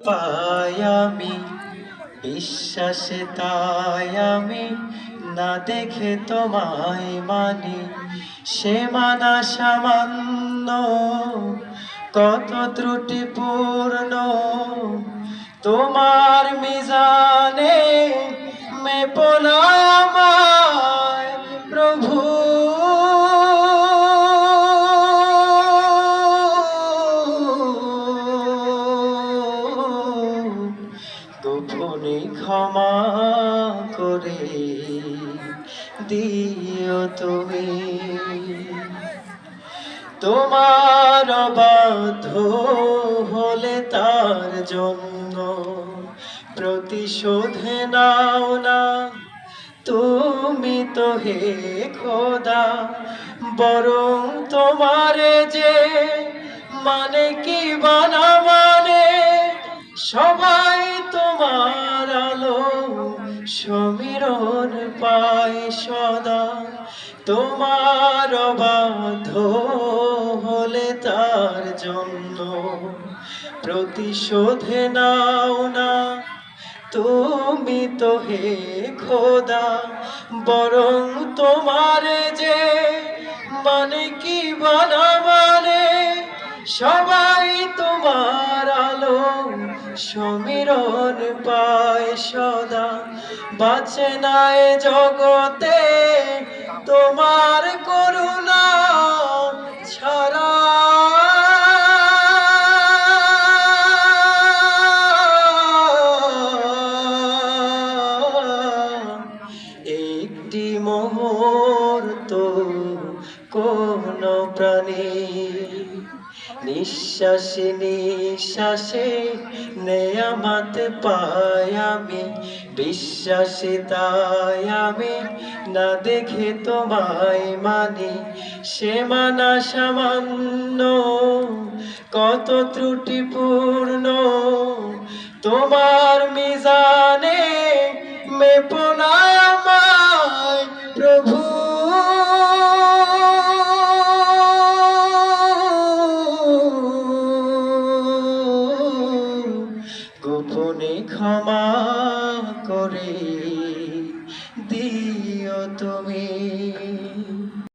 পাই আমি বিশ্বাসে তাই আমি না দেখে তোমায় মানি সে মানা সামান্য কত ত্রুটিপূর্ণ তোমার মিজানে মেপো না আমায় প্রভু গোপনে ক্ষমা করে দিও তুমি তোমার বাধ্য হলে তার জন্য প্রতিশোধে নাও না তুমি তো হে খোদা বরং তোমারে যে মানে কি বানা মানে সবাই তোমার আলো সমীরণ পায় সদা তোমার বাধ্য হলে তার জন্য প্রতিশোধে নাও না তুমি তো হে খোদা বরং তোমারে যে মানে কি বানা মানে সবাই তোমার আলো সমীরণ পায় সদা বাঁচে না এ জগতে তোমার করুণা ছাড়া একটি মুহূর্ত কোন প্রাণী নিঃশ্বাসে নিঃশ্বাসে নেয়ামত পাই আমি বিশ্বাসে তাই আমি না দেখে তোমায় মানি সে মানা সামান্য কত ত্রুটিপূর্ণ তোমার মিজানে মেপো না আমায় প্রভু গোপনে ক্ষমা করে দিও তুমি।